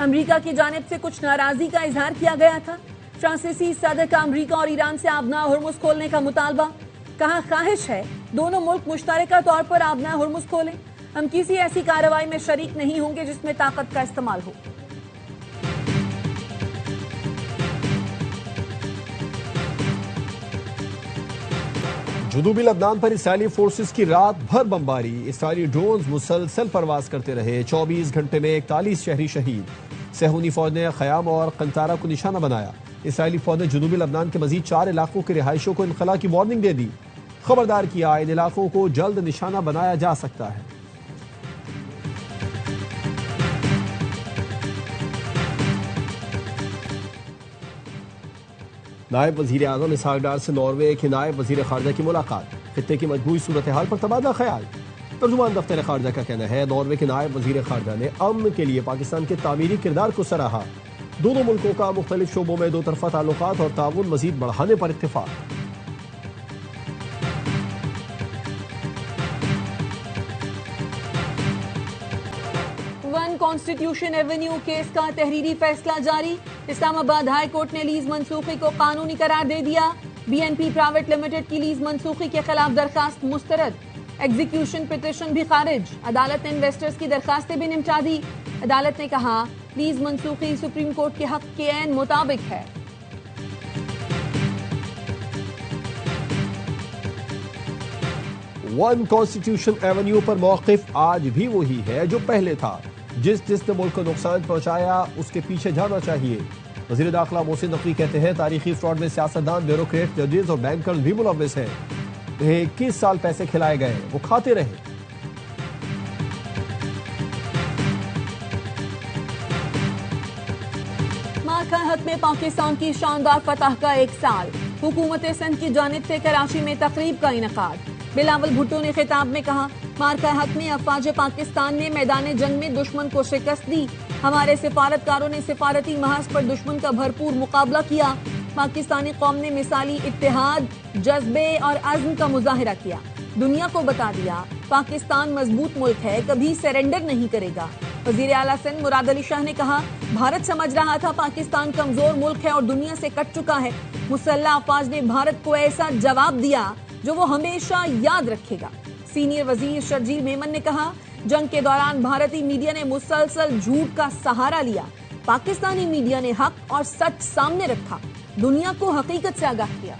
امریکہ کی جانب سے کچھ ناراضی کا اظہار کیا گیا تھا۔ فرانسیسی صدر کا امریکہ اور ایران سے آبناء ہرمز کھولنے کا مطالبہ، کہا خواہش ہے دونوں ملک مشترکہ طور پر آبناء ہرمز کھولیں، ہم کسی ایسی کارروائی میں شریک نہیں ہوں گے جس میں طاقت کا استعمال ہو۔ جنوبی لبنان پر اسرائیلی فورسز کی رات بھر بمباری، اسرائیلی ڈرونز مسلسل پرواز کرتے رہے، 24 گھنٹے میں 41 شہری شہید۔ صہیونی فوج نے خیام اور قنطارہ کو نشانہ بنایا۔ اسرائیلی فوج نے جنوبی لبنان کے مزید 4 علاقوں کے رہائشیوں کو انخلا کی وارننگ دے دی، خبردار کیا ان علاقوں کو جلد نشانہ بنایا جا سکتا ہے۔ نائب وزیر اعظم اسحاق ڈار سے ناروے کے نائب وزیر خارجہ کی ملاقات، خطے کی مجموعی صورتحال پر تبادلہ خیال۔ ترجمان دفتر خارجہ کا کہنا ہے ناروے کے نائب وزیر خارجہ نے امن کے لیے پاکستان کے تعمیری کردار کو سراہا۔ دونوں ملکوں کا مختلف شعبوں میں دو طرفہ تعلقات اور تعاون مزید بڑھانے پر اتفاق۔ ون کانسٹیٹیوشن ایونیو کیس کا تحریری فیصلہ جاری، اسلام آباد ہائی کورٹ نے لیز منسوخی کو قانونی قرار دے دیا۔ B N P private limited کی لیز منسوخی کے خلاف درخواست مسترد، ایگزیکیوشن پٹیشن بھی خارج۔ عدالت نے انویسٹرز کی درخواستیں بھی نمٹا دی۔ عدالت نے کہا لیز منسوخی سپریم کورٹ کے حق کے عین مطابق ہے۔ ون کانسٹیٹیوشن ایونیو پر موقف آج بھی وہی ہے جو پہلے تھا، جس نے ملک کو نقصان پہنچایا اس کے پیچھے جانا چاہیے۔ وزیر داخلہ محسن نقوی کہتے ہیں تاریخی فراڈ میں سیاستدان، بیوروکریٹ، ججز اور بینکرز بھی ملوث ہیں۔ انہیں 21 سال پیسے کھلائے گئے، وہ کھاتے رہے۔ مارکا حق میں پاکستان کی شاندار فتح کا 1 سال، حکومت سندھ کی جانب سے کراچی میں تقریب کا انعقاد۔ بلاول بھٹو نے خطاب میں کہا مارکا حق میں افواج پاکستان نے میدان جنگ میں دشمن کو شکست دی، ہمارے سفارتکاروں نے سفارتی محاذ پر دشمن کا بھرپور مقابلہ کیا۔ پاکستانی قوم نے مثالی اتحاد، جذبے اور عزم کا مظاہرہ کیا، دنیا کو بتا دیا پاکستان مضبوط ملک ہے، کبھی سرنڈر نہیں کرے گا۔ وزیر اعلیٰ سندھ مراد علی شاہ نے کہا بھارت سمجھ رہا تھا پاکستان کمزور ملک ہے اور دنیا سے کٹ چکا ہے، مسلح افواج نے بھارت کو ایسا جواب دیا جو وہ ہمیشہ یاد رکھے گا۔ سینئر وزیر شرجیل میمن نے کہا جنگ کے دوران بھارتی میڈیا نے مسلسل جھوٹ کا سہارا لیا، پاکستانی میڈیا نے حق اور سچ سامنے رکھا، دنیا کو حقیقت سے آگاہ کیا۔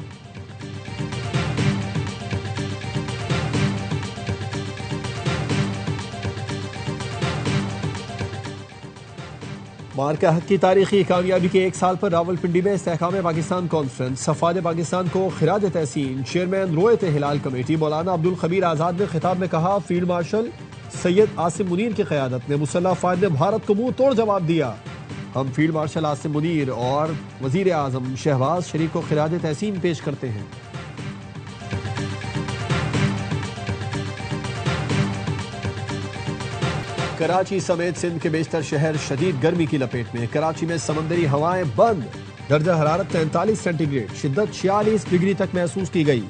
مارکا حق کی تاریخی کامیابی کے 1 سال پر راولپنڈی میں استحکام پاکستان کانفرنس، صفاد پاکستان کو خراج تحسین۔ چیئرمین رویت ہلال کمیٹی مولانا عبدالخبیر آزاد نے خطاب میں کہا فیلڈ مارشل سید عاصم منیر کی قیادت میں مسلح افواج نے بھارت کو منہ توڑ جواب دیا۔ ہم فیلڈ مارشل عاصم منیر اور وزیر اعظم شہباز شریف کو خراج تحسین پیش کرتے ہیں۔ کراچی سمیت سندھ کے بیشتر شہر شدید گرمی کی لپیٹ میں، کراچی میں سمندری ہوائیں بند، درجہ حرارت 43 سینٹی گریڈ، شدت 46 ڈگری تک محسوس کی گئی۔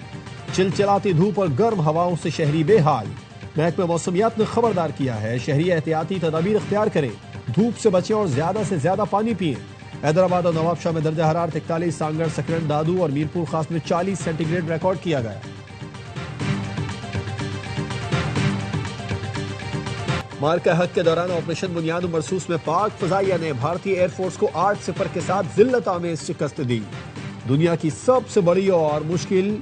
چلچلاتی دھوپ اور گرم ہواؤں سے شہری بے حال۔ محکمہ موسمیات نے خبردار کیا ہے شہری احتیاطی تدابیر اختیار کریں، دھوپ سے بچیں اور زیادہ سے زیادہ پانی پئیں۔ حیدرآباد اور نواب شاہ میں درجہ حرارت 41، سانگڑ، سکرن، دادو اور میرپور خاص میں 40 سینٹی گریڈ ریکارڈ کیا گیا۔ مارکا حق کے دوران آپریشن بنیاد مرسوس میں پاک فضائیہ نے بھارتی ایئر فورس کو 8-0 کے ساتھ ذلت آمیز شکست دی۔ دنیا کی سب سے بڑی اور مشکل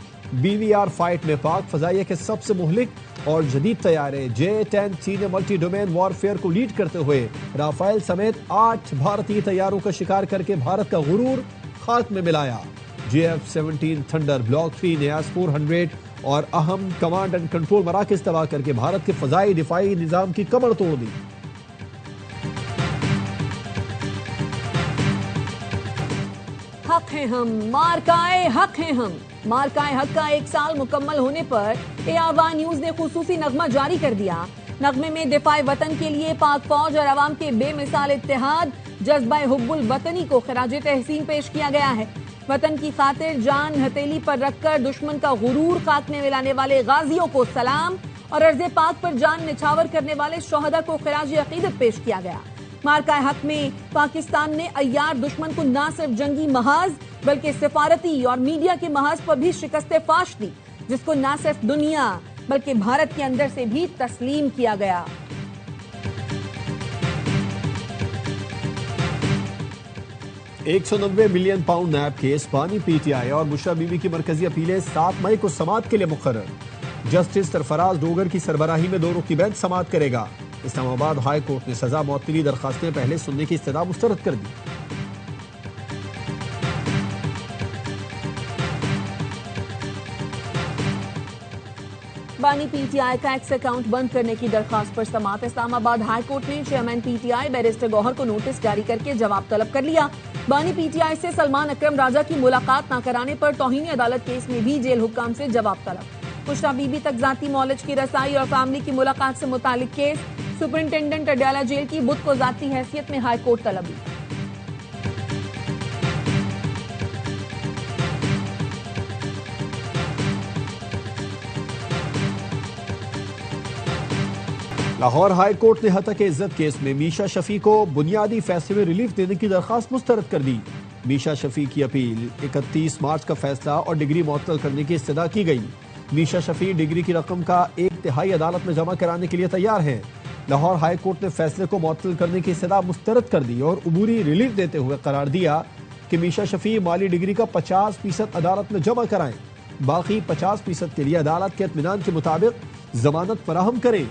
BVR فائٹ میں پاک فضائیہ کے سب سے مہلک اور جدید طیارے J-10C نے ملٹی ڈومین وار فیئر کو لیڈ کرتے ہوئے رافائل سمیت 8 بھارتی طیاروں کا شکار کر کے بھارت کا غرور خاک میں ملایا۔ JF-17 تھنڈر، بلاک 3، نیاز 400 اور اہم کمانڈ اینڈ کنٹرول مراکز تباہ کر کے بھارت کے فضائی دفاعی نظام کی کمر توڑ دی۔ حق ہیں ہم، مارکائے حق ہیں ہم۔ مارکائے حق کا 1 سال مکمل ہونے پر AR1 نیوز نے خصوصی نغمہ جاری کر دیا۔ نغمے میں دفاع وطن کے لیے پاک فوج اور عوام کے بے مثال اتحاد، جذبہ حب الوطنی کو خراج تحسین پیش کیا گیا ہے۔ وطن کی خاطر جان ہتھیلی پر رکھ کر دشمن کا غرور خاک میں ملانے والے غازیوں کو سلام اور ارض پاک پر جان نچھاور کرنے والے شہداء کو خراج عقیدت پیش کیا گیا۔ مارکہ حق میں پاکستان نے عیار دشمن کو نہ صرف جنگی محاذ بلکہ سفارتی اور میڈیا کے محاذ پر بھی شکست فاش دی، جس کو نہ صرف دنیا بلکہ بھارت کے اندر سے بھی تسلیم کیا گیا۔ 190 ملین پاؤنڈ نیب کیس بانی پی ٹی آئی اور بشرا بی بی کی مرکزی اپیلیں 7 مئی کو سماعت کے لیے مقرر۔ جسٹس سرفراز ڈوگر کی سربراہی میں 2 رخی بینچ سماعت کرے گا۔ اسلام آباد ہائی کورٹ نے سزا معطلی درخواستیں پہلے سننے کی استدعا مسترد کر دی۔ بانی پی ٹی آئی کا ایکس اکاؤنٹ بند کرنے کی درخواست پر سماعت۔ اسلام آباد ہائی کورٹ نے chairman P T I barrister Gohar کو نوٹس جاری کر کے جواب طلب کر لیا۔ بانی پی ٹی آئی سے سلمان اکرم راجہ کی ملاقات نہ کرانے پر توہین عدالت کیس میں بھی جیل حکام سے جواب طلب۔ بشرا بی بی تک ذاتی مالج کی رسائی اور فیملی کی ملاقات سے متعلق کیس، سپرنٹینڈنٹ اڈیالہ جیل کی بدھ کو ذاتی حیثیت میں ہائی کورٹ طلبی۔ لاہور ہائی کورٹ نے ہتک عزت کیس میں میشا شفیع کو بنیادی فیصلے میں ریلیف دینے کی درخواست مسترد کر دی۔ میشا شفیع کی اپیل 31 مارچ کا فیصلہ اور ڈگری معطل کرنے کی استدعا کی گئی۔ میشا شفیع ڈگری کی رقم کا 1/3 عدالت میں جمع کرانے کے لیے تیار ہیں۔ لاہور ہائی کورٹ نے فیصلے کو معطل کرنے کی استدعا مسترد کر دی اور عبوری ریلیف دیتے ہوئے قرار دیا کہ میشا شفیع مالی ڈگری کا 50% عدالت میں جمع کرائیں، باقی 50% کے لیے عدالت کے اطمینان کے مطابق ضمانت فراہم کریں۔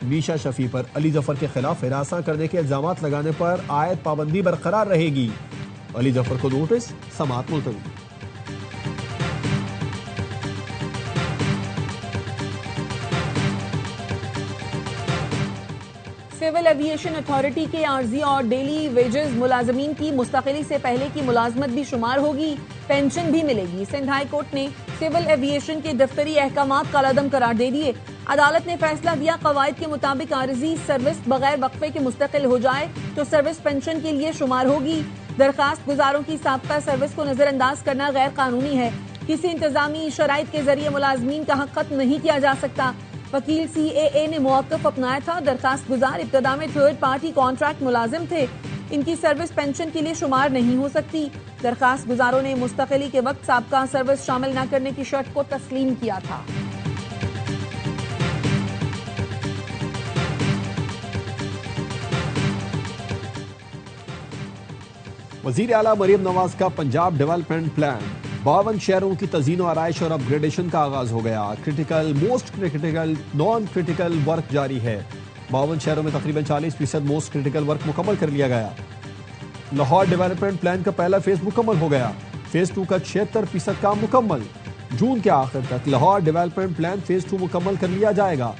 میشا شفیع پر علی ظفر کے خلاف ہراساں کرنے کے الزامات لگانے پر عائد پابندی برقرار رہے گی۔ علی ظفر کو نوٹس، سماعت ملتوی۔ سول ایویشن اتھارٹی کے عارضی اور ڈیلی ویجز ملازمین کی مستقلی سے پہلے کی ملازمت بھی شمار ہوگی، پینشن بھی ملے گی۔ سندھ ہائی کورٹ نے سول ایویشن کے دفتری احکامات کالعدم قرار دے دیے۔ عدالت نے فیصلہ دیا قواعد کے مطابق عارضی سروس بغیر وقفے کے مستقل ہو جائے تو سروس پینشن کے لیے شمار ہوگی۔ درخواست گزاروں کی سابقہ سروس کو نظر انداز کرنا غیر قانونی ہے۔ کسی انتظامی شرائط کے ذریعے ملازمین کا حق ختم نہیں کیا جا سکتا۔ وکیل سی اے اے نے موقف اپنایا تھا۔ درخواست گزار ابتدا میں تھرڈ پارٹی کانٹریکٹ ملازم تھے، ان کی سروس پینشن کے لیے شمار نہیں ہو سکتی۔ درخواست گزاروں نے مستقلی کے وقت سابقہ سروس شامل نہ کرنے کی شرط کو تسلیم کیا تھا۔ وزیر اعلیٰ مریم نواز کا پنجاب ڈیولپمنٹ پلان 52 شہروں کی تزئین و آرائش اور اپ گریڈیشن کا آغاز ہو گیا۔ Critical, most critical, naan critical work جاری ہے۔ 52 شہروں میں تقریباً 40% موسٹ کرٹیکل ورک مکمل کر لیا گیا۔ لاہور ڈیولپمنٹ پلان کا پہلا فیز مکمل ہو گیا۔ فیز 2 کا 76% کام مکمل۔ جون کے آخر تک لاہور ڈیولپمنٹ پلان فیز 2 مکمل کر لیا جائے گا۔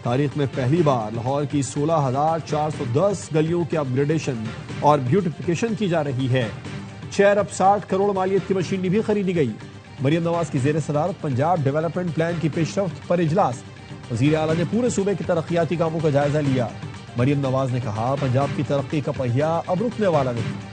تاریخ میں پہلی بار لاہور کی 16,410 گلیوں کی اپ گریڈیشن اور بیوٹیفیکیشن کی جا رہی ہے۔ 6 ارب 60 کروڑ مالیت کی مشینری بھی خریدی گئی۔ مریم نواز کی زیر صدارت پنجاب ڈیولپمنٹ پلان کی پیش رفت پر اجلاس۔ وزیر اعلیٰ نے پورے صوبے کے ترقیاتی کاموں کا جائزہ لیا۔ مریم نواز نے کہا پنجاب کی ترقی کا پہیہ اب رکنے والا نہیں۔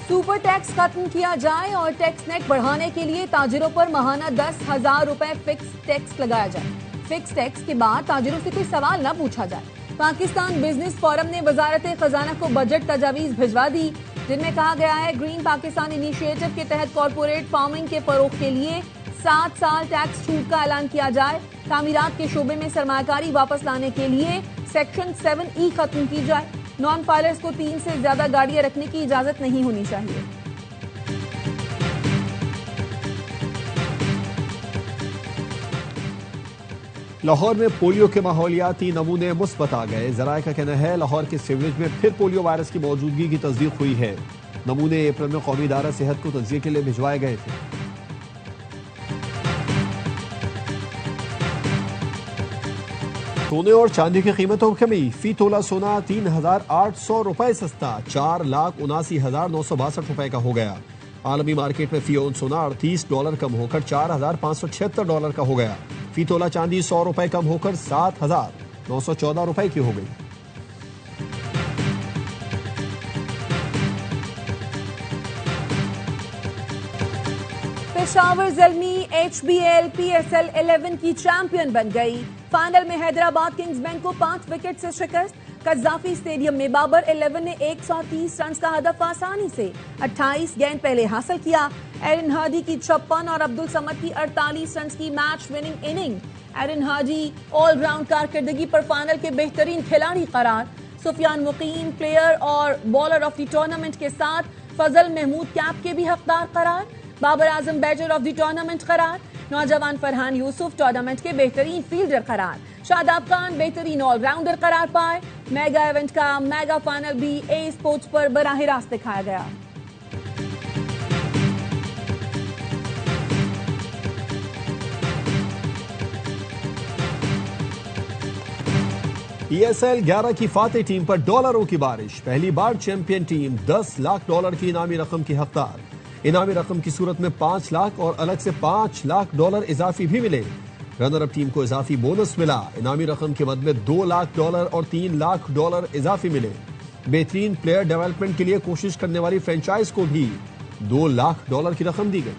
سپر ٹیکس ختم کیا جائے اور ٹیکس نیٹ بڑھانے کے لیے تاجروں پر ماہانہ 10,000 روپے فکس ٹیکس لگایا جائے۔ فکس ٹیکس کے بعد تاجروں سے کوئی سوال نہ پوچھا جائے۔ پاکستان بزنس فورم نے وزارت خزانہ کو بجٹ تجاویز بھجوا دی، جن میں کہا گیا ہے گرین پاکستان انیشیٹو کے تحت کارپوریٹ فارمنگ کے فروغ کے لیے 7 سال ٹیکس چھوٹ کا اعلان کیا جائے۔ تعمیرات کے شعبے میں سرمایہ کاری واپس لانے کے لیے سیکشن 7E ختم کی جائے۔ نان فائلرز کو 3 سے زیادہ گاڑیاں رکھنے کی اجازت نہیں ہونی چاہیے۔ لاہور میں پولیو کے ماحولیاتی نمونے مثبت آ گئے۔ ذرائع کا کہنا ہے لاہور کے سیوریج میں پھر پولیو وائرس کی موجودگی کی تصدیق ہوئی ہے۔ نمونے اپریل میں قومی ادارہ صحت کو تجزیے کے لیے بھجوائے گئے تھے۔ سونے اور چاندی کی قیمتوں میں کمی، فی تولہ سونا 3,800 روپے سستا، 4,79,962 روپے کا ہو گیا۔ عالمی مارکیٹ میں فی اون سونا $38 کم ہو کر $4,576 کا ہو گیا۔ فی تولہ چاندی 100 روپے کم ہو کر 7,914 روپے کی ہو گئی۔ پشاور زلمی HBL PSL 11 کی چیمپئن بن گئی. فائنل میں حیدرآباد کنگز بینک کو 5 وکٹ سے شکست. قذافی اسٹیڈیم میں بابر 11 نے 130 رنز کا ہدف آسانی سے 28 گیند پہلے حاصل کیا. ایرن ہارڈی کی 56 اور عبدالصمد کی 48 رنز کی match winning inning. ایرن Hardy all round کارکردگی پر فائنل کے بہترین کھلاڑی قرار. سفیان مقیم پلیئر اور بالر آف دی ٹورنامنٹ کے ساتھ فضل محمود کیپ کے بھی حقدار قرار. Babar Azam better of the tournament قرار. نوجوان فرحان یوسف ٹورنامنٹ کے بہترین فیلڈر قرار. شاداب خان بہترین آل راؤنڈر قرار پائے. میگا ایونٹ کا میگا فائنل بھی اے اسپورٹس پر براہ راست دکھایا گیا. PSL 11 کی فاتح ٹیم پر ڈالروں کی بارش. پہلی بار چیمپئن ٹیم $10 لاکھ کی انعامی رقم کی حقدار. انعامی رقم کی صورت میں 5 لاکھ اور الگ سے $5 لاکھ اضافی بھی ملے. رنر اپ ٹیم کو اضافی بونس ملا. انعامی رقم کے بدلے $2 لاکھ اور $3 لاکھ اضافی ملے. بہترین پلیئر ڈیولپمنٹ کے لیے کوشش کرنے والی فرینچائز کو بھی $2 لاکھ کی رقم دی گئی.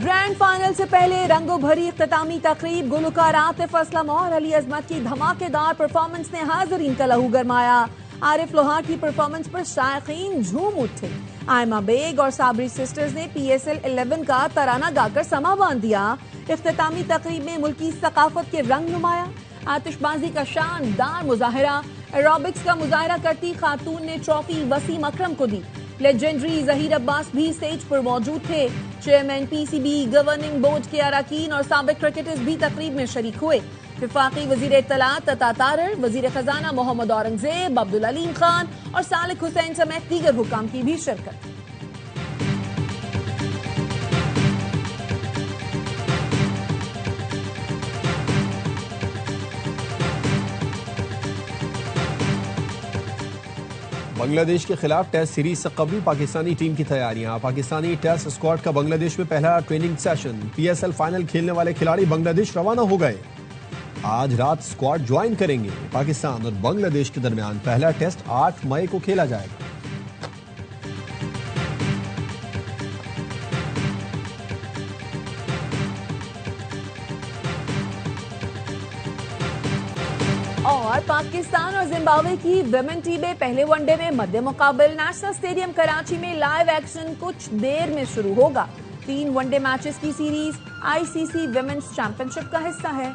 گرینڈ فائنل سے پہلے رنگوں بھری اختتامی تقریب. گلوکار عاطف اسلم اور علی عظمت کی دھماکے دار پرفارمنس نے حاضرین کا لہو گرمایا. عارف لوہار کی پرفارمنس پر شائقین جھوم اٹھے. آئمہ بیگ اور صابری سسٹرز نے PSL 11 کا ترانہ گا کر سما باندھ دیا. اختتامی تقریب میں ملکی ثقافت کے رنگ نمایاں. آتش بازی کا شاندار مظاہرہ. ایروبکس کا مظاہرہ کرتی خاتون نے ٹرافی وسیم اکرم کو دی. لیجنڈری ظہیر عباس بھی سٹیج پر موجود تھے. چیئرمین PCB، گورننگ بورڈ کے اراکین اور سابق کرکٹرز بھی تقریب میں شریک ہوئے. وفاقی وزیر اطلاعات عطا طاہر، وزیر خزانہ محمد اورنگزیب، عبدالعلیم خان اور صالح حسین سمیت دیگر حکام کی بھی شرکت. بنگلہ دیش کے خلاف ٹیسٹ سیریز سے قبل پاکستانی ٹیم کی تیاریاں. پاکستانی ٹیسٹ اسکواڈ کا بنگلہ دیش میں پہلا ٹریننگ سیشن. PSL فائنل کھیلنے والے کھلاڑی بنگلہ دیش روانہ ہو گئے. آج رات اسکواڈ جوائن کریں گے. پاکستان اور بنگلہ دیش کے درمیان پہلا ٹیسٹ 8 مئی کو کھیلا جائے گا. اور پاکستان اور زمبابوے کی ویمن ٹیمیں پہلے ون ڈے میں مد مقابل. نیشنل اسٹیڈیم کراچی میں لائیو ایکشن کچھ دیر میں شروع ہوگا. 3 ون ڈے میچز کی سیریز ICC ویمنز چیمپئن شپ کا حصہ ہے.